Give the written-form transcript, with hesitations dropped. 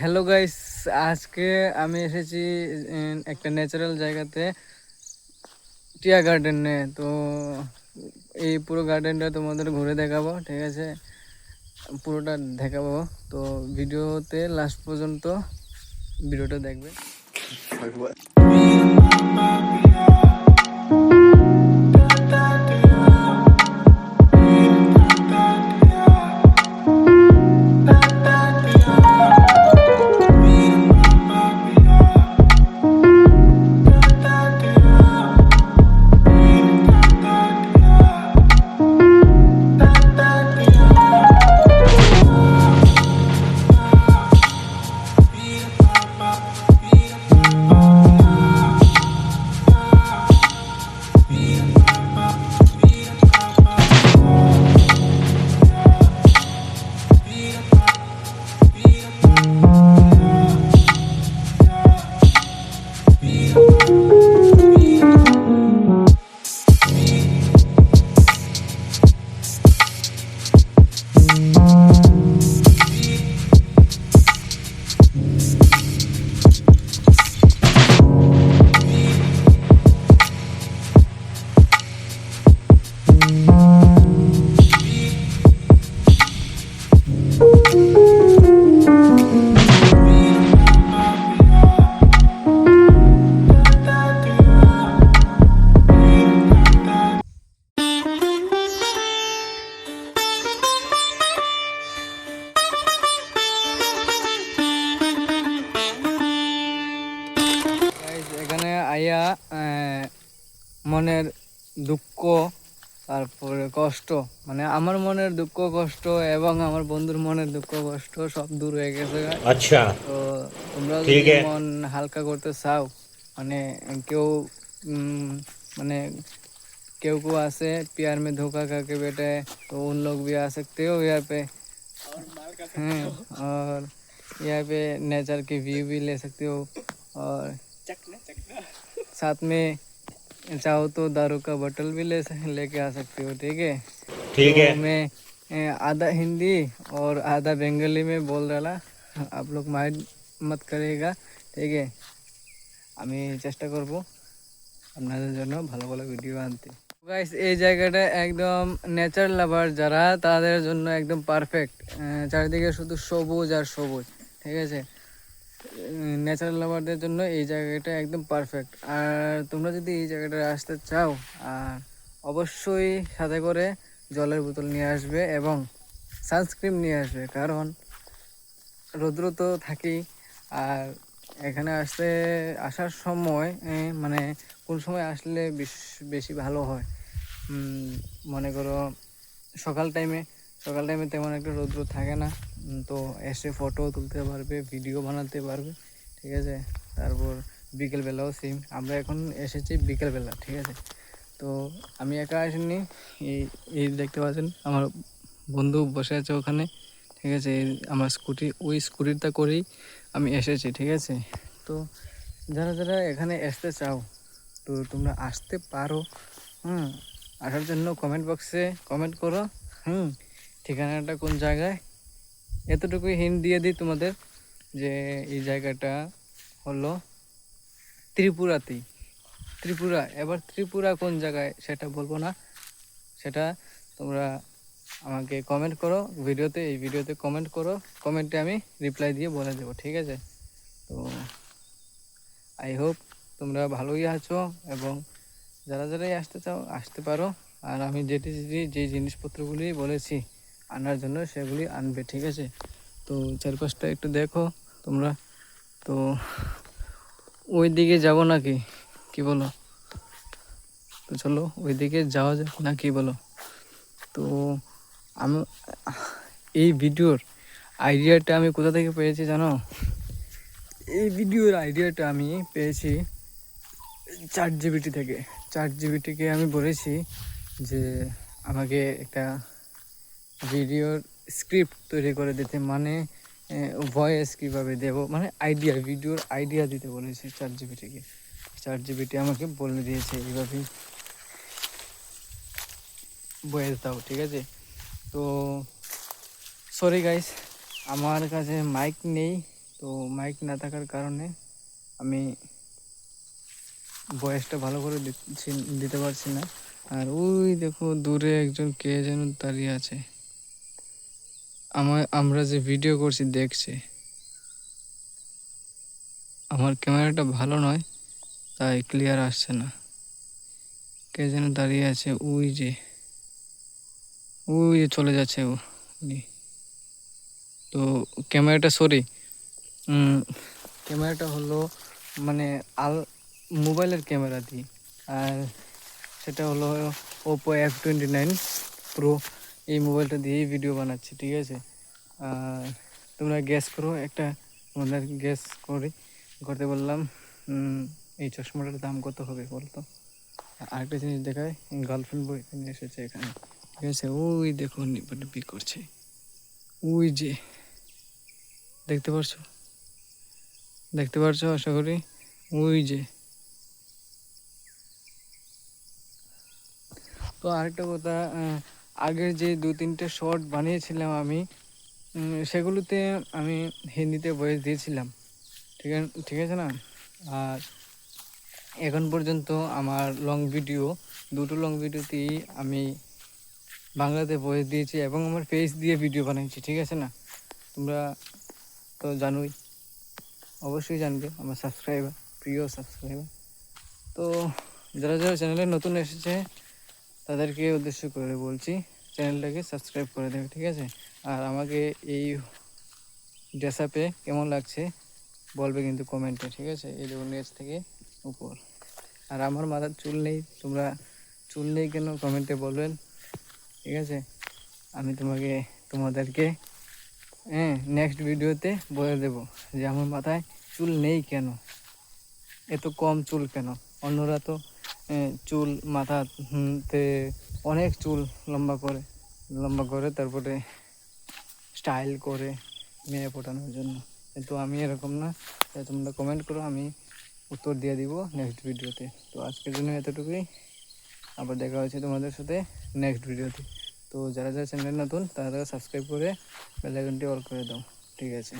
Hello guys, আজকে আমি এসেছি একটা ন্যাচারাল জায়গাতে, টিয়া গার্ডেনে। তো এই পুরো গার্ডেনটা তোমাদের ঘুরে দেখাবো, ঠিক আছে? পুরোটা দেখাবো। তো ভিডিওতে লাস্ট পর্যন্ত ভিডিওটা দেখবে। Guys, এখানে আইয়া মনের দুঃখ, তারপরে কষ্ট, মানে আমার মনের দুঃখ কষ্ট এবং আমার বন্ধুর মনের দুঃখ কষ্ট সব দূর হয়ে গেছে। अच्छा। তো তোমরা যদি ठीक है। মন হালকা করতে চাও, মানে কেউ মানে केहू को आसे प्यार में धोखा खा के बैठे, तो उन लोग भी आ सकते हो यहाँ पे। हैं, और यहाँ पे नेचर के व्यू भी ले सकते हो, और साथ में चाहो तो दारू का बोतल भी लेके आ सकते हो, ठीक है? ठीक है। तो मैं आधा हिंदी और आधा बंगाली में बोल रहा, आप लोग माइंड मत करिएगा, ठीक है? আমি চেষ্টা করব আপনাদের জন্য ভালো ভালো ভিডিও আনতে। গাইস, এই জায়গাটা একদম নেচার লাভার যারা, তাদের জন্য একদম পারফেক্ট। চারিদিকে শুধু সবুজ আর সবুজ, ঠিক আছে? ন্যাচারাল লাভারদের জন্য এই জায়গাটা একদম পারফেক্ট। আর তোমরা যদি এই জায়গাটা আসতে চাও, আর অবশ্যই সাথে করে জলের বোতল নিয়ে আসবে এবং সানস্ক্রিন নিয়ে আসবে, কারণ রৌদ্র তো থাকেই। আর এখানে আসার সময় মানে কোন সময় আসলে বেশি ভালো হয়, মনে করো সকাল টাইমে তেমন একটা রৌদ্র থাকে না। তো এসে ফটো তুলতে পারবে, ভিডিও বানাতে পারবে, ঠিক আছে? তারপর বিকেলবেলাও সেম, আমরা এখন এসেছি বিকেলবেলা, ঠিক আছে? তো আমি একা আসিনি, এই এই দেখতে পাচ্ছেন আমার বন্ধু বসে আছে ওখানে, ঠিক আছে? আমার ওই স্কুটিটা করেই আমি এসেছি, ঠিক আছে? তো যারা যারা এখানে আসতে চাও, তো তোমরা আসতে পারো। আসার জন্য কমেন্ট বক্সে কমেন্ট করো, ঠিকানাটা কোন জায়গায়। এতটুকুই হিন্ট দিয়ে দিই তোমাদের, যে এই জায়গাটা হলো ত্রিপুরাতেই। ত্রিপুরা, এবার ত্রিপুরা কোন জায়গায় সেটা বলবো না, সেটা তোমরা আমাকে কমেন্ট করো এই ভিডিওতে কমেন্ট করো, কমেন্টে আমি রিপ্লাই দিয়ে বলে দেবো, ঠিক আছে? তো আই হোপ তোমরা ভালোই আছো, এবং যারা যারাই আসতে চাও আসতে পারো। আর আমি যে জিনিসপত্রগুলি বলেছি আনার জন্য, সেগুলি আনবে, ঠিক আছে? তো চারপাশটা একটু দেখো তোমরা। তো ওই দিকে যাবো নাকি, কি বলো? তো চলো ওই দিকে যাওয়া যাক না, কি বলো? তো আমি এই ভিডিওর আইডিয়াটা আমি কোথা থেকে পেয়েছি জানো? এই ভিডিওর আইডিয়াটা আমি পেয়েছি চ্যাট জিপিটিকে আমি বলেছি যে আমাকে একটা ভিডিওর স্ক্রিপ্ট তৈরি করে দিতে, মানে ভয়েস কীভাবে দেবো, মানে ভিডিওর আইডিয়া দিতে বলেছি চ্যাট জিপিটি আমাকে বলে দিয়েছে এইভাবেই ভয়েস দাও, ঠিক আছে? তো সরি গাইস, আমার কাছে মাইক নেই, তো মাইক না থাকার কারণে আমি ভয়েসটা ভালো করে দিতে পারছি না। আর ওই দেখো দূরে একজন কে যেন দাঁড়িয়ে আছে, আমরা যে ভিডিও করছি দেখছে। আমার ক্যামেরাটা ভালো নয় তাই ক্লিয়ার আসছে না। কে যেন দাঁড়িয়ে আছে, ওই যে চলে যাচ্ছে উনি। তো ক্যামেরাটা ক্যামেরাটা হলো মানে মোবাইলের ক্যামেরা দিই, আর সেটা হলো ওপো F29 প্রো। এই মোবাইলটা দিয়েই ভিডিও বানাচ্ছি, ঠিক আছে। আর তোমরা গ্যাস করো, তোমাদের গ্যাস করতে বললাম। এই চশমাটার দাম কত হবে বলতো? আরেকটা জিনিস দেখায়, গার্লফ্রেন্ড বয়ফ্রেন্ড এসেছে এখানে, ঠিক আছে। ওই দেখো নিপি করছে, ওই যে দেখতে পারছো আশা করি। ওই যে। তো আরেকটা কথা, আগের যে 2-3টে শর্ট বানিয়েছিলাম আমি, সেগুলোতে আমি হিন্দিতে ভয়েস দিয়েছিলাম, ঠিক আছে না। আর এখন পর্যন্ত আমার দুটো লং ভিডিওতেই আমি বাংলাতে ভয়েস দিয়েছি এবং আমার ফেস দিয়ে ভিডিও বানিয়েছি, ঠিক আছে না। তোমরা তো জানোই, অবশ্যই জানবে, আমার প্রিয় সাবস্ক্রাইবার। তো যারা চ্যানেলে নতুন এসেছে তাদেরকে উদ্দেশ্য করে বলছি, চ্যানেলটাকে সাবস্ক্রাইব করে দেবে, ঠিক আছে। আর আমাকে এই ড্রেস আপে কেমন লাগছে বলবে কিন্তু কমেন্টে, ঠিক আছে। এই দেখুন নিচ থেকে উপর। আর আমার মাথার চুল নেই, তোমরা চুল নেই কেন কমেন্টে বলবেন, ঠিক আছে। আমি তোমাদেরকে নেক্সট ভিডিওতে বলে দেবো যে আমার মাথায় চুল নেই কেন, এত কম চুল কেন। অন্যরা তো চুল মাথাতে অনেক চুল লম্বা করে তারপরে স্টাইল করে মেয়ে পটানোর জন্য, কিন্তু আমি এরকম না। তাই তোমরা কমেন্ট করো, আমি উত্তর দিয়ে দিব নেক্সট ভিডিওতে। তো আজকের জন্য এতটুকুই, আবার দেখা হচ্ছে তোমাদের সাথে নেক্সট ভিডিওতে। তো যারা চ্যানেল নতুন তারা সাবস্ক্রাইব করে বেল আইকনটি অল করে দাও, ঠিক আছে।